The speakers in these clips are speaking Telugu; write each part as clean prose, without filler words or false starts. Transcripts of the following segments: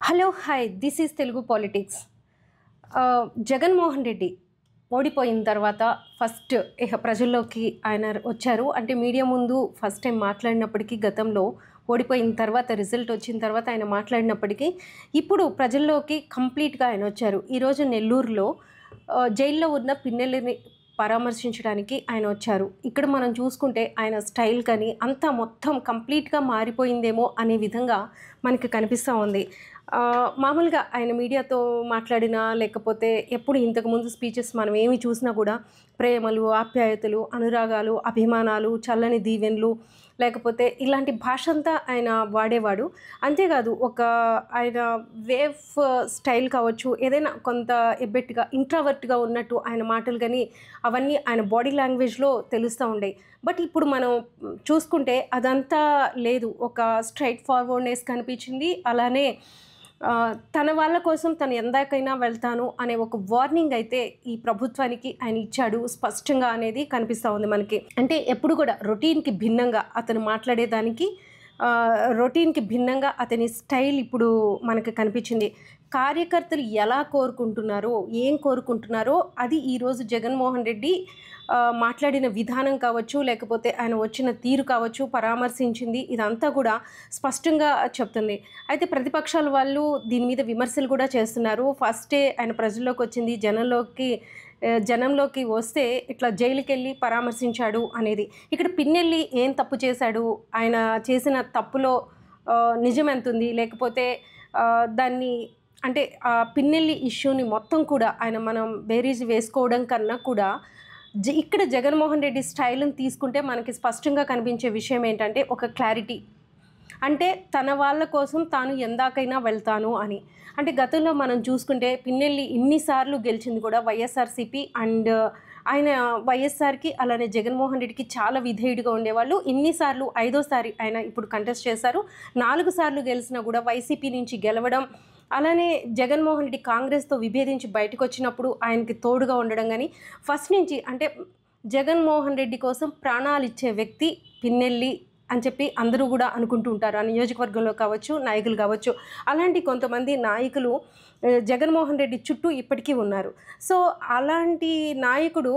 Hello hi this is Telugu politics. Jaganmohan Reddy ఓడిపోయిన తర్వాత ఫస్ట్ ప్రజల్లోకి ఆయన వచ్చారు. అంటే మీడియా ముందు ఫస్ట్ టైం మాట్లాడినప్పటికీ, గతంలో ఓడిపోయిన తర్వాత రిజల్ట్ వచ్చిన తర్వాత ఆయన మాట్లాడినప్పటికీ, ఇప్పుడు ప్రజల్లోకి కంప్లీట్గా ఆయన వచ్చారు. ఈరోజు నెల్లూరులో జైల్లో ఉన్న పిన్నెల్లిని పరామర్శించడానికి ఆయన వచ్చారు. ఇక్కడ మనం చూసుకుంటే ఆయన స్టైల్ కానీ అంతా మొత్తం కంప్లీట్గా మారిపోయిందేమో అనే విధంగా మనకి కనిపిస్తూ ఉంది. మామూలుగా ఆయన మీడియాతో మాట్లాడినా, లేకపోతే ఎప్పుడు ఇంతకుముందు స్పీచెస్ మనం ఏమి చూసినా కూడా ప్రేమలు, ఆప్యాయతలు, అనురాగాలు, అభిమానాలు, చల్లని దీవెనలు, లేకపోతే ఇలాంటి భాష అంతా ఆయన వాడేవాడు. అంతేకాదు ఆయన వేవ్ స్టైల్ కావచ్చు, ఏదైనా కొంత ఎబ్బెట్టుగా ఇంట్రావర్ట్గా ఉన్నట్టు ఆయన మాటలు కానీ అవన్నీ ఆయన బాడీ లాంగ్వేజ్లో తెలుస్తూ ఉండేవి. బట్ ఇప్పుడు మనం చూసుకుంటే అదంతా లేదు. ఒక స్ట్రైట్ ఫార్వర్డ్నెస్ కనిపించింది. అలానే తన వాళ్ళ కోసం తను ఎందాకైనా వెళ్తాను అనే ఒక వార్నింగ్ అయితే ఈ ప్రభుత్వానికి ఆయన ఇచ్చాడు స్పష్టంగా అనేది కనిపిస్తూ ఉంది మనకి. అంటే ఎప్పుడు కూడా రొటీన్కి భిన్నంగా అతను మాట్లాడేదానికి, రొటీన్కి భిన్నంగా అతని స్టైల్ ఇప్పుడు మనకు కనిపించింది. కార్యకర్తలు ఎలా కోరుకుంటున్నారో, ఏం కోరుకుంటున్నారో అది ఈరోజు జగన్మోహన్ రెడ్డి మాట్లాడిన విధానం కావచ్చు, లేకపోతే ఆయన వచ్చిన తీరు కావచ్చు, పరామర్శించింది ఇదంతా కూడా స్పష్టంగా చెప్తుంది. అయితే ప్రతిపక్షాల వాళ్ళు దీని మీద విమర్శలు కూడా చేస్తున్నారు. ఫస్టే ఆయన ప్రజల్లోకి వచ్చింది, జనంలోకి వస్తే ఇట్లా జైలుకి వెళ్ళి పరామర్శించాడు అనేది. ఇక్కడ పిన్నెల్లి ఏం తప్పు చేశాడు, ఆయన చేసిన తప్పులో నిజం ఎంత ఉంది, లేకపోతే దాన్ని అంటే ఆ పిన్నెల్లి ఇష్యూని మొత్తం కూడా మనం బేరీజ్ వేసుకోవడం కన్నా కూడా ఇక్కడ జగన్మోహన్ రెడ్డి స్టైల్ని తీసుకుంటే మనకి స్పష్టంగా కనిపించే విషయం ఏంటంటే ఒక క్లారిటీ. అంటే తన వాళ్ళ కోసం తాను ఎందాకైనా వెళ్తాను అని. అంటే గతంలో మనం చూసుకుంటే పిన్నెల్లి ఇన్నిసార్లు గెలిచింది కూడా వైఎస్ఆర్సీపీ అండ్ ఆయన వైఎస్ఆర్కి, అలానే జగన్మోహన్ రెడ్డికి చాలా విధేయుడిగా ఉండేవాళ్ళు. ఇన్నిసార్లు 5వ సారి ఆయన ఇప్పుడు కంటెస్ట్ చేశారు. 4 సార్లు గెలిచినా కూడా వైసీపీ నుంచి గెలవడం, అలానే జగన్మోహన్ రెడ్డి కాంగ్రెస్తో విభేదించి బయటకు వచ్చినప్పుడు ఆయనకి తోడుగా ఉండడం కానీ ఫస్ట్ నుంచి అంటే జగన్మోహన్ రెడ్డి కోసం ప్రాణాలు ఇచ్చే వ్యక్తి పిన్నెల్లి అని చెప్పి అందరూ కూడా అనుకుంటూ ఉంటారు. ఆ నియోజకవర్గంలో కావచ్చు, నాయకులు కావచ్చు. అలాంటి కొంతమంది నాయకులు జగన్మోహన్ రెడ్డి చుట్టూ ఇప్పటికీ ఉన్నారు. సో అలాంటి నాయకుడు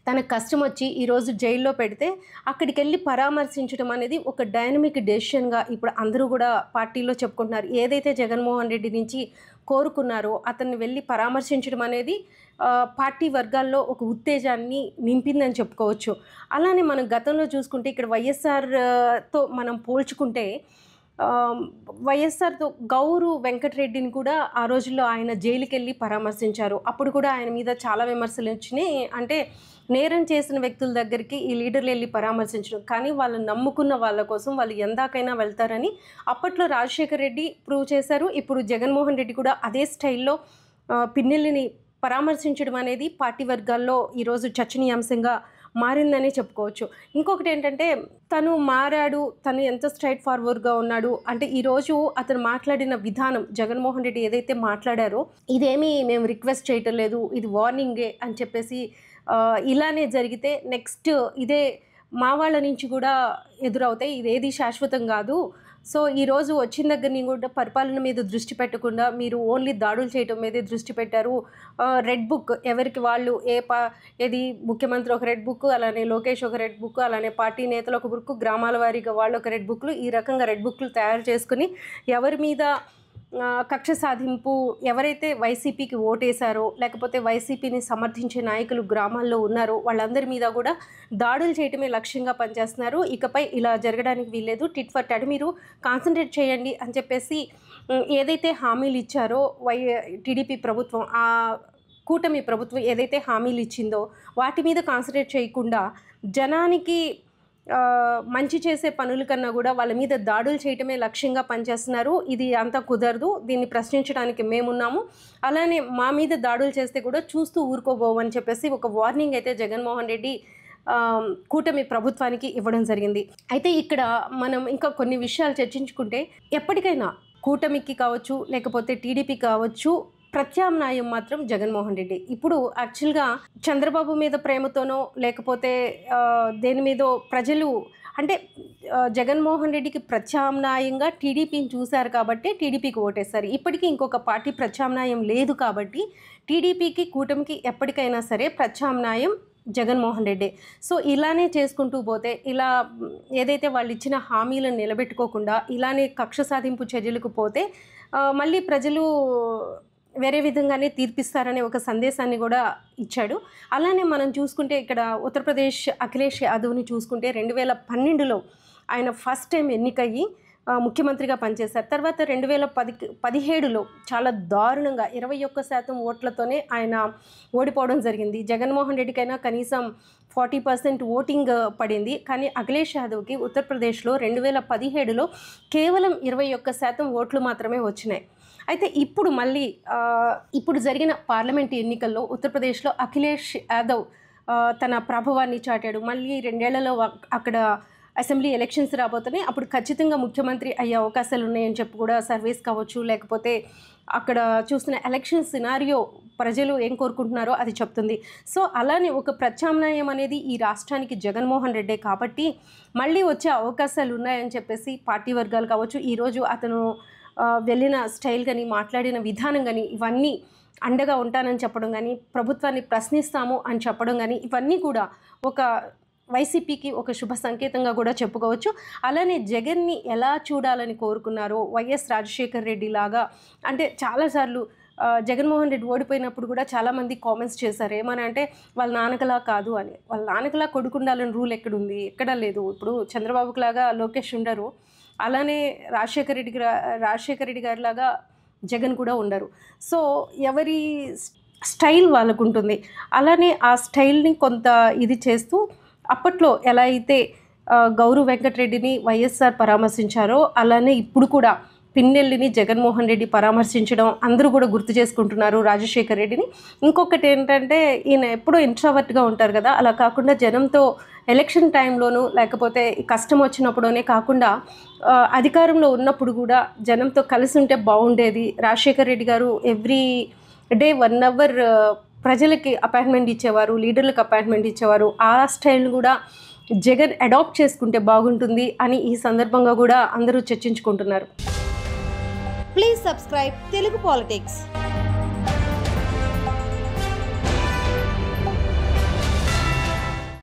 తనకు కష్టం వచ్చి ఈరోజు జైల్లో పెడితే అక్కడికి వెళ్ళి పరామర్శించడం అనేది ఒక డైనమిక్ డెసిషన్గా ఇప్పుడు అందరూ కూడా పార్టీలో చెప్పుకుంటున్నారు. ఏదైతే జగన్మోహన్ రెడ్డి నుంచి కోరుకున్నారో అతన్ని వెళ్ళి పరామర్శించడం అనేది పార్టీ వర్గాల్లో ఒక ఉత్తేజాన్ని నింపిందని చెప్పుకోవచ్చు. అలానే మనం గతంలో చూసుకుంటే ఇక్కడ వైఎస్ఆర్తో మనం పోల్చుకుంటే వైఎస్ఆర్తో గౌరు వెంకటరెడ్డిని కూడా ఆ రోజుల్లో ఆయన జైలుకి వెళ్ళి పరామర్శించారు. అప్పుడు కూడా ఆయన మీద చాలా విమర్శలు వచ్చినాయి. అంటే నేరం చేసిన వ్యక్తుల దగ్గరికి ఈ లీడర్లు వెళ్ళి పరామర్శించడం, కానీ వాళ్ళు నమ్ముకున్న వాళ్ళ కోసం వాళ్ళు ఎందాకైనా వెళ్తారని అప్పట్లో రాజశేఖర్ రెడ్డి ప్రూవ్ చేశారు. ఇప్పుడు జగన్మోహన్ రెడ్డి కూడా అదే స్టైల్లో పిన్నెల్లిని పరామర్శించడం అనేది పార్టీ వర్గాల్లో ఈరోజు చర్చనీయాంశంగా మారిందని చెప్పుకోవచ్చు. ఇంకొకటి ఏంటంటే తను మారాడు, తను ఎంత స్ట్రైట్ ఫార్వర్డ్గా ఉన్నాడు అంటే ఈరోజు అతను మాట్లాడిన విధానం, జగన్మోహన్ రెడ్డి ఏదైతే మాట్లాడారో ఇదేమీ మేము రిక్వెస్ట్ చేయటం లేదు, ఇది వార్నింగే అని చెప్పేసి ఇలానే జరిగితే నెక్స్ట్ ఇదే మా వాళ్ళ నుంచి కూడా ఎదురవుతాయి, ఇదేది శాశ్వతం కాదు. సో ఈరోజు వచ్చిన దగ్గర నుంచి కూడా పరిపాలన మీద దృష్టి పెట్టకుండా మీరు ఓన్లీ దాడులు చేయటం మీదే దృష్టి పెట్టారు. రెడ్ బుక్ ఎవరికి వాళ్ళు ఏది ముఖ్యమంత్రి ఒక రెడ్ బుక్, అలానే లోకేష్ ఒక రెడ్ బుక్, అలానే పార్టీ నేతలు ఒక బుక్, గ్రామాల వారీగా వాళ్ళు ఒక రెడ్ బుక్లు, ఈ రకంగా రెడ్ బుక్లు తయారు చేసుకుని ఎవరి మీద కక్ష సాధింపు, ఎవరైతే వైసీపీకి ఓటేశారో లేకపోతే వైసీపీని సమర్థించే నాయకులు గ్రామాల్లో ఉన్నారో వాళ్ళందరి మీద కూడా దాడులు చేయటమే లక్ష్యంగా పనిచేస్తున్నారు. ఇకపై ఇలా జరగడానికి వీల్లేదు, టిట్ ఫర్ టాట్ మీరు కాన్సన్ట్రేట్ చేయండి అని చెప్పేసి ఏదైతే హామీలు ఇచ్చారో టీడీపీ ప్రభుత్వం, ఆ కూటమి ప్రభుత్వం ఏదైతే హామీలు ఇచ్చిందో వాటి మీద కాన్సన్ట్రేట్ చేయకుండా జనానికి మంచి చేసే పనుల కన్నా కూడా వాళ్ళ మీద దాడులు చేయటమే లక్ష్యంగా పనిచేస్తున్నారు. ఇది అంతా కుదరదు, దీన్ని ప్రశ్నించడానికి మేమున్నాము, అలానే మా మీద దాడులు చేస్తే కూడా చూస్తూ ఊరుకోబోవని చెప్పేసి ఒక వార్నింగ్ అయితే జగన్మోహన్ రెడ్డి కూటమి ప్రభుత్వానికి ఇవ్వడం జరిగింది. అయితే ఇక్కడ మనం ఇంకా కొన్ని విషయాలు చర్చించుకుంటే ఎప్పటికైనా కూటమికి కావచ్చు, లేకపోతే టీడీపీ కావచ్చు, ప్రత్యామ్నాయం మాత్రం జగన్మోహన్ రెడ్డి. ఇప్పుడు యాక్చువల్గా చంద్రబాబు మీద ప్రేమతోనో లేకపోతే దేని మీదో ప్రజలు అంటే జగన్మోహన్ రెడ్డికి ప్రత్యామ్నాయంగా టీడీపీని చూశారు కాబట్టి టీడీపీకి ఓటేస్తారు. ఇప్పటికీ ఇంకొక పార్టీ ప్రత్యామ్నాయం లేదు కాబట్టి టీడీపీకి కూటమికి ఎప్పటికైనా సరే ప్రత్యామ్నాయం జగన్మోహన్ రెడ్డి. సో ఇలానే చేసుకుంటూ పోతే ఇలా ఏదైతే వాళ్ళు ఇచ్చిన హామీలను నిలబెట్టుకోకుండా ఇలానే కక్ష సాధింపు చర్యలకు పోతే మళ్ళీ ప్రజలు వేరే విధంగానే తీర్పిస్తారనే ఒక సందేశాన్ని కూడా ఇచ్చాడు. అలానే మనం చూసుకుంటే ఇక్కడ ఉత్తరప్రదేశ్ అఖిలేష్ యాదవ్ని చూసుకుంటే 2012లో ఆయన ఫస్ట్ టైం ఎన్నికయ్యి ముఖ్యమంత్రిగా పనిచేశారు. తర్వాత 2017లో చాలా దారుణంగా 21% ఓట్లతోనే ఆయన ఓడిపోవడం జరిగింది. జగన్మోహన్ రెడ్డికైనా కనీసం 40% ఓటింగ్ పడింది. కానీ అఖిలేష్ యాదవ్కి ఉత్తరప్రదేశ్లో 2017లో కేవలం 21% ఓట్లు మాత్రమే వచ్చినాయి. అయితే ఇప్పుడు మళ్ళీ ఇప్పుడు జరిగిన పార్లమెంట్ ఎన్నికల్లో ఉత్తరప్రదేశ్లో అఖిలేష్ యాదవ్ తన ప్రభావాన్ని చాటాడు. మళ్ళీ 2 ఏళ్లలో అక్కడ అసెంబ్లీ ఎలక్షన్స్ రాబోతున్నాయి. అప్పుడు ఖచ్చితంగా ముఖ్యమంత్రి అయ్యే అవకాశాలు ఉన్నాయని చెప్పి కూడా సర్వేస్ కావచ్చు, లేకపోతే అక్కడ చూస్తున్న ఎలక్షన్ సినారియో ప్రజలు ఏం కోరుకుంటున్నారో అది చెప్తుంది. సో అలానే ఒక ప్రత్యామ్నాయం అనేది ఈ రాష్ట్రానికి జగన్మోహన్ రెడ్డే కాబట్టి మళ్ళీ వచ్చే అవకాశాలు ఉన్నాయని చెప్పేసి పార్టీ వర్గాలు కావచ్చు, ఈరోజు అతను వెళ్ళిన స్టైల్ కానీ మాట్లాడిన విధానం కానీ ఇవన్నీ అండగా ఉంటానని చెప్పడం కానీ ప్రభుత్వాన్ని ప్రశ్నిస్తాము అని చెప్పడం కానీ ఇవన్నీ కూడా ఒక వైసీపీకి ఒక శుభ సంకేతంగా కూడా చెప్పుకోవచ్చు. అలానే జగన్ని ఎలా చూడాలని కోరుకున్నారో వైఎస్ రాజశేఖర్ రెడ్డి లాగా అంటే చాలాసార్లు జగన్మోహన్ రెడ్డి ఓడిపోయినప్పుడు కూడా చాలామంది కామెంట్స్ చేశారు. ఏమని అంటే వాళ్ళ నాన్నకలా కాదు అని. వాళ్ళ నాన్నకలా కొడుకుండాలని రూల్ ఎక్కడుంది? ఎక్కడా లేదు. ఇప్పుడు చంద్రబాబుకి లాగా లోకేష్ ఉండరు, అలానే రాజశేఖర్ రెడ్డి గారిలాగా జగన్ కూడా ఉండరు. సో ఎవరి స్టైల్ వాళ్ళకు ఉంటుంది. అలానే ఆ స్టైల్ని కొంత ఇది చేస్తూ అప్పట్లో ఎలా అయితే గౌరవ్ వెంకటరెడ్డిని వైఎస్ఆర్ పరామర్శించారో అలానే ఇప్పుడు కూడా పిన్నెల్లిని జగన్మోహన్ రెడ్డి పరామర్శించడం అందరూ కూడా గుర్తు చేసుకుంటున్నారు రాజశేఖర్ రెడ్డిని. ఇంకొకటి ఏంటంటే ఈయన ఎప్పుడూ ఇంట్రావర్ట్గా ఉంటారు కదా, అలా కాకుండా జనంతో ఎలక్షన్ టైంలోనూ లేకపోతే కష్టం వచ్చినప్పుడునే కాకుండా అధికారంలో ఉన్నప్పుడు కూడా జనంతో కలిసి ఉంటే బాగుండేది. రాజశేఖర్ రెడ్డి గారు ఎవ్రీ డే 1 అవర్ ప్రజలకి అపాయింట్మెంట్ ఇచ్చేవారు, లీడర్లకు అపాయింట్మెంట్ ఇచ్చేవారు. ఆ స్టైల్ని కూడా జగన్ అడాప్ట్ చేసుకుంటే బాగుంటుంది అని ఈ సందర్భంగా కూడా అందరూ చర్చించుకుంటున్నారు. Please subscribe Telugu politics.